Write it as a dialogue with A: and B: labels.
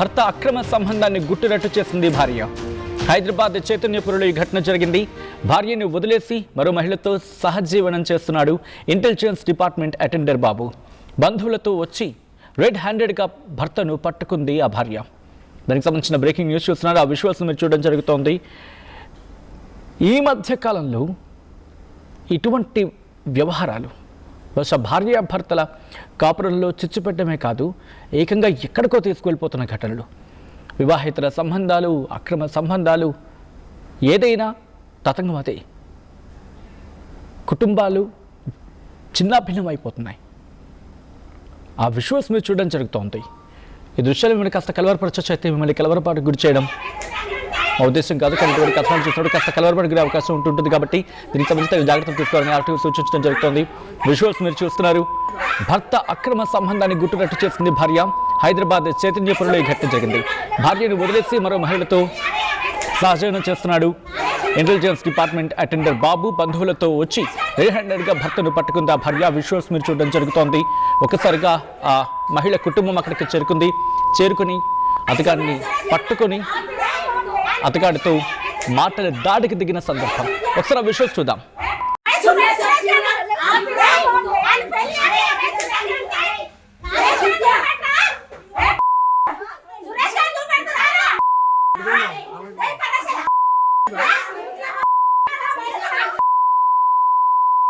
A: భర్త అక్రమ సంబంధాన్ని గుట్టురట్టు చేసింది భార్య. హైదరాబాద్ చైతన్యపురంలో ఈ ఘటన జరిగింది. భార్యను వదిలేసి మరో మహిళతో సహజీవనం చేస్తున్నాడు ఇంటెలిజెన్స్ డిపార్ట్మెంట్ అటెండర్ బాబు. బంధువులతో వచ్చి రెడ్ హ్యాండెడ్గా భర్తను పట్టుకుంది ఆ భార్య. దానికి సంబంధించిన బ్రేకింగ్ న్యూస్ చూస్తున్నారు. ఆ విజువల్స్ మీరు చూడడం జరుగుతోంది. ఈ మధ్య కాలంలో ఇటువంటి వ్యవహారాలు బహుశా భార్యాభర్తల కాపురంలో చిచ్చుపెట్టడమే కాదు, ఏకంగా ఎక్కడికో తీసుకువెళ్ళిపోతున్న ఘటనలు. వివాహితుల సంబంధాలు, అక్రమ సంబంధాలు, ఏదైనా తతంగమదే. కుటుంబాలు చిన్నాభిన్నమైపోతున్నాయి. ఆ విజువల్స్ మీరు చూడడం జరుగుతోంది. ఈ దృశ్యాలు మిమ్మల్ని కాస్త కలవరపరచచ్చు, అయితే మిమ్మల్ని కలవరపాటు గురి చేయడం మా ఉద్దేశం కాదు. కానీ ఇటువంటి కథనాలు చూసినప్పుడు కాస్త కలవరపాటు గురే అవకాశం ఉంటుంది. కాబట్టి దీనికి సంబంధించిన జాగ్రత్తలు తీసుకోవాలని ఆర్టీవీ సూచించడం జరుగుతోంది. విజువల్స్ మీరు చూస్తున్నారు. భర్త అక్రమ సంబంధాన్ని గుట్టురట్టు చేసింది భార్య. హైదరాబాద్ చైతన్యపురంలో ఈ ఘటన జరిగింది. భార్యను వదిలేసి మరో మహిళతో సహజీవనం చేస్తున్నాడు ఇంటెలిజెన్స్ డిపార్ట్మెంట్ అటెండర్ బాబు. బంధువులతో వచ్చి రెడ్ హ్యాండెడ్గా భర్తను పట్టుకుంది ఆ భార్య. విజువల్స్ మీరు చూడడం జరుగుతోంది. ఒకసారిగా ఆ మహిళ కుటుంబం అక్కడికి చేరుకుని అతగాడిని పట్టుకొని అతగాడితో మాటల దాడికి దిగిన సందర్భం. ఒకసారి విజువల్స్ చూద్దాం.